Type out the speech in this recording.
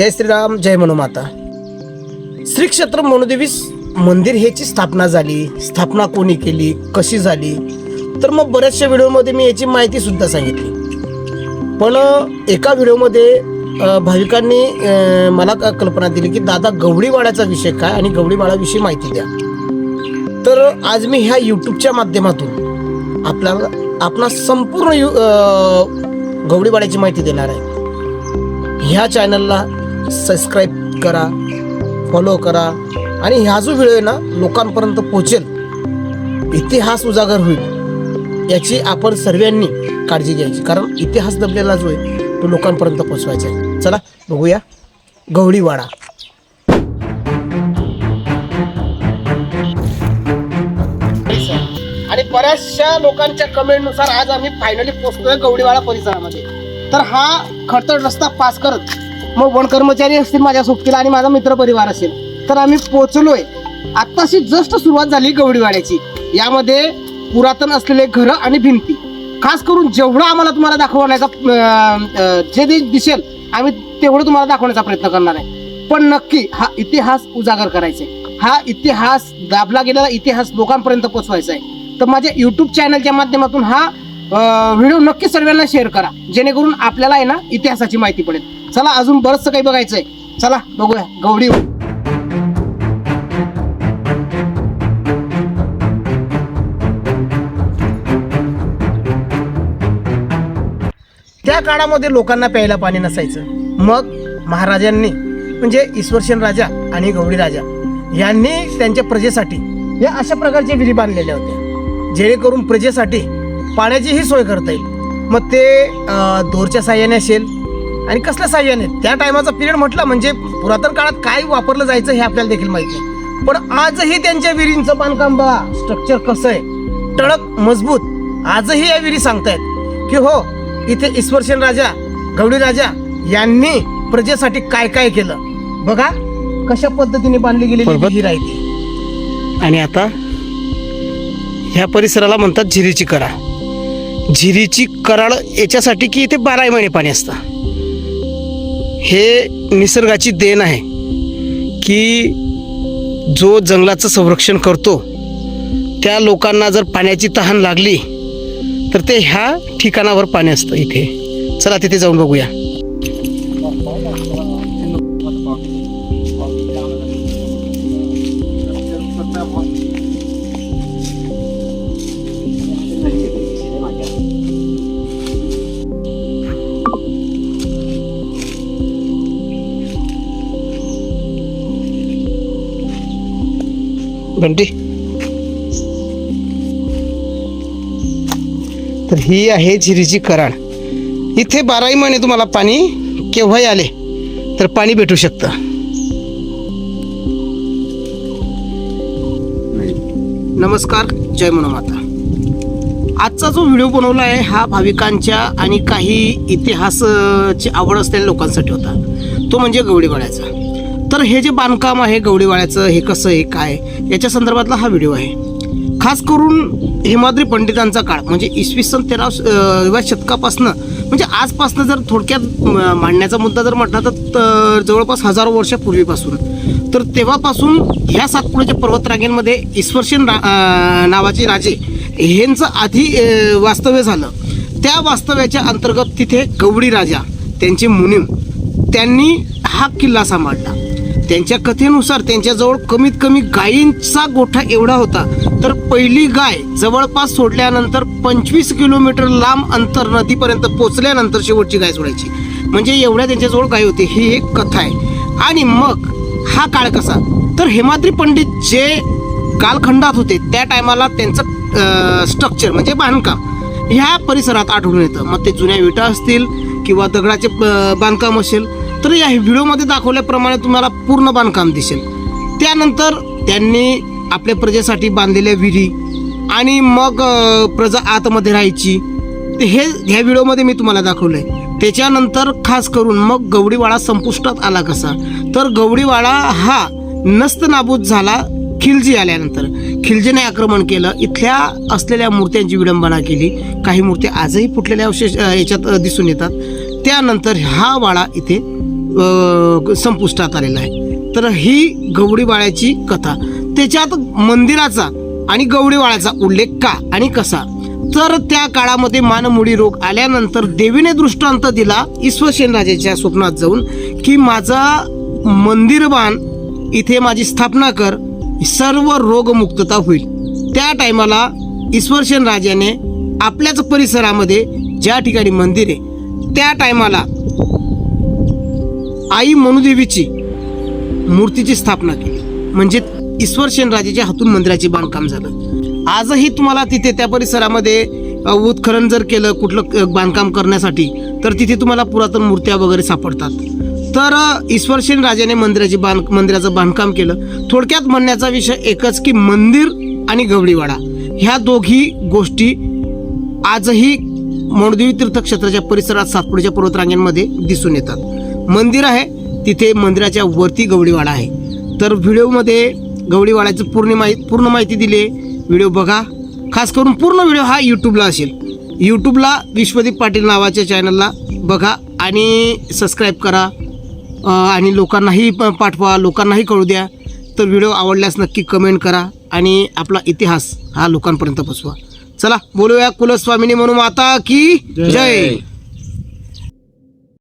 जय श्रीराम, जय मनुमाता. श्री क्षेत्र मनुदेवी मंदिर ह्याची स्थापना झाली. स्थापना कोणी केली, कशी झाली, तर मग बऱ्याचशा व्हिडिओमध्ये मी याची माहिती सुद्धा सांगितली. पण एका व्हिडिओमध्ये भाविकांनी मला कल्पना दिली की दादा गवळीवाड्याचा विषय काय आणि गवळीवाड्याविषयी माहिती द्या. तर आज मी ह्या यूट्यूबच्या माध्यमातून आपला संपूर्ण गवळीवाड्याची माहिती देणार आहे. ह्या चॅनलला सबस्क्राईब करा, फॉलो करा आणि ह्या जो व्हिडिओ आहे ना लोकांपर्यंत पोहोचेल, इतिहास उजागर होईल याची आपण सर्वांनी काळजी घ्यायची. कारण इतिहास दबलेला जो आहे तो लोकांपर्यंत पोहोचवायचा आहे. चला बघूया गवळीवाडा. आणि बऱ्याचशा लोकांच्या कमेंटनुसार आज आम्ही फायनली पोहोचतोय गवळीवाडा परिसरामध्ये. तर हा खडतर रस्ता पास करत मग वन कर्मचारी असतील माझ्या सोबतीला आणि माझा मित्र परिवार असेल तर आम्ही पोहोचलोय. आत्ताशी जस्ट सुरुवात झाली गवळीवाड्याची. यामध्ये पुरातन असलेले घरं आणि भिंती, खास करून जेवढं आम्हाला तुम्हाला दाखवण्याचा जे दिसेल आम्ही तेवढं तुम्हाला दाखवण्याचा प्रयत्न करणार आहे. पण नक्की हा इतिहास उजागर करायचा आहे. हा इतिहास, दाबला गेलेला इतिहास लोकांपर्यंत पोहोचवायचा आहे. तर माझ्या यूट्यूब चॅनलच्या माध्यमातून हा व्हिडिओ नक्की सर्वांना शेअर करा, जेणेकरून आपल्याला आहे ना इतिहासाची माहिती पडेल. चला अजून बरंचसं काही बघायचं आहे. चला बघूया गवळीवाडा. त्या काळामध्ये लोकांना प्यायला पाणी नसायचं. मग महाराजांनी म्हणजे ईश्वरसेन राजा आणि गवळी राजा यांनी त्यांच्या प्रजेसाठी या अशा प्रकारच्या विहिरी बांधलेल्या होत्या, जेणेकरून प्रजेसाठी पाण्याचीही सोय करता येईल. मग ते दोरच्या साह्याने असेल आणि कसल्या साह्याने, त्या टायमाचा पिरियड म्हटलं म्हणजे पुरातन काळात काय वापरलं जायचं हे आपल्याला देखील माहिती नाही. पण आजही त्यांच्या विहिरींचं बांधकाम बघा, स्ट्रक्चर कसं आहे, टणक मजबूत. आजही या विहिरी सांगतायत की हो इथे ईश्वरसेन राजा, गवळी राजा यांनी प्रजेसाठी काय काय केलं. बघा कशा पद्धतीने बांधली गेलेली विहीर आहे ती. आणि आता ह्या परिसराला म्हणतात झिरीची कराड. झिरीची कराड याच्यासाठी की इथे 12 महिने पाणी असतं. हे निसर्गाची देण आहे की जो जंगलाचं संरक्षण करतो त्या लोकांना जर पाण्याची तहान लागली तर ते ह्या ठिकाणावर पाणी असतं इथे. चला तिथे जाऊन बघूया. बंटी, तर ही आहे झिरीची कराड. इथे 12 महिने तुम्हाला पाणी केव्हाही आले तर पाणी भेटू शकतं. नमस्कार, जय मनुमाता. आजचा जो व्हिडिओ बनवला आहे हा भाविकांच्या आणि काही इतिहासाची आवड असलेल्या लोकांसाठी होता, तो म्हणजे गवळीवाड्याचा. तर हे जे बांधकाम आहे गवळीवाड्याचं, हे कसं आहे काय याच्या संदर्भातला हा व्हिडिओ आहे. खास करून हेमाद्री पंडितांचा काळ म्हणजे इसवी सन 13व्या शतकापासनं, म्हणजे आजपासनं जर थोडक्यात मांडण्याचा मुद्दा जर म्हटला तर जवळपास हजारो वर्षापूर्वीपासून, तर तेव्हापासून ह्या सातपुड्याच्या पर्वतरांगेमध्ये ईश्वरसेन नावाचे राजे ह्यांचं आधी वास्तव्य झालं. त्या वास्तव्याच्या अंतर्गत तिथे गवळी राजा त्यांचे मुनीम त्यांनी हा किल्ला सांभाळला. त्यांच्या कथेनुसार त्यांच्याजवळ कमीत कमी गायींचा गोठा एवढा होता, तर पहिली गाय जवळपास सोडल्यानंतर 25 किलोमीटर लांब अंतर नदीपर्यंत पोचल्यानंतर शेवटची गाय सोडायची. म्हणजे एवढ्या त्यांच्याजवळ गाय होती, ही एक कथा आहे. आणि मग हा काळ कसा, तर हेमाद्री पंडित जे कालखंडात होते त्या टायमाला त्यांचं स्ट्रक्चर म्हणजे बांधकाम ह्या परिसरात आढळून येतं. मग ते जुन्या विटा असतील किंवा दगडाचे बांधकाम असेल, तर या व्हिडिओमध्ये दाखवल्याप्रमाणे तुम्हाला पूर्ण बांधकाम दिसेल. त्यानंतर त्यांनी आपल्या प्रजेसाठी बांधलेल्या विहिरी आणि मग प्रजा आतमध्ये राहायची, हे ह्या व्हिडिओमध्ये मी तुम्हाला दाखवलं आहे. त्याच्यानंतर खास करून मग गवळीवाडा संपुष्टात आला कसा, तर गवळीवाडा हा नस्त नाबूद झाला खिलजी आल्यानंतर. खिलजीने आक्रमण केलं, इथल्या असलेल्या मूर्त्यांची विडंबना केली. काही मूर्ती आजही फुटलेल्या अवशेष याच्यात दिसून येतात. त्यानंतर हा वाडा इथे संपुष्टात आलेला आहे. तर ही गवडीबाळ्याची कथा, त्याच्यात मंदिराचा आणि गवडीबाळ्याचा उल्लेख का आणि कसा, तर त्या काळामध्ये मानमुडी रोग आल्यानंतर देवीने दृष्टांत दिला ईश्वरसेन राजाच्या स्वप्नात जाऊन की माझा मंदिर बांध, इथे माझी स्थापना कर, सर्व रोगमुक्तता होईल. त्या टायमाला ईश्वरसेन राजाने आपल्याच परिसरामध्ये ज्या ठिकाणी मंदिर आहे त्या टायमाला आई मनुदेवीची मूर्तीची स्थापना केली. म्हणजे ईश्वरसेन राजाच्या हातून मंदिराचे बांधकाम झालं. आजही तुम्हाला तिथे त्या परिसरामध्ये उत्खनन जर केलं कुठलं बांधकाम करण्यासाठी तर तिथे तुम्हाला पुरातन मूर्त्या वगैरे सापडतात. तर ईश्वरसेन राजाने मंदिराचं बांधकाम केलं. थोडक्यात म्हणण्याचा विषय एकच की मंदिर आणि गवडीवाडा ह्या दोघी गोष्टी आजही मनुदेवी तीर्थक्षेत्राच्या परिसरात सातपुड्याच्या पर्वतरांगांमध्ये दिसून येतात. मंदिर आहे तिथे मंदिराच्या वरती गवडीवाडा आहे. तर व्हिडिओमध्ये गवडीवाड्याची पूर्ण माहिती दिली आहे. व्हिडिओ बघा, खास करून पूर्ण व्हिडिओ हा यूट्यूबला असेल. यूट्यूबला विश्वदीप पाटील नावाच्या चॅनलला बघा आणि सबस्क्राईब करा आणि लोकांनाही पाठवा, लोकांनाही कळू द्या. तर व्हिडिओ आवडल्यास नक्की कमेंट करा आणि आपला इतिहास हा लोकांपर्यंत पोचवा. चला बोलूया कुलस्वामिनी म्हणू माता की जय.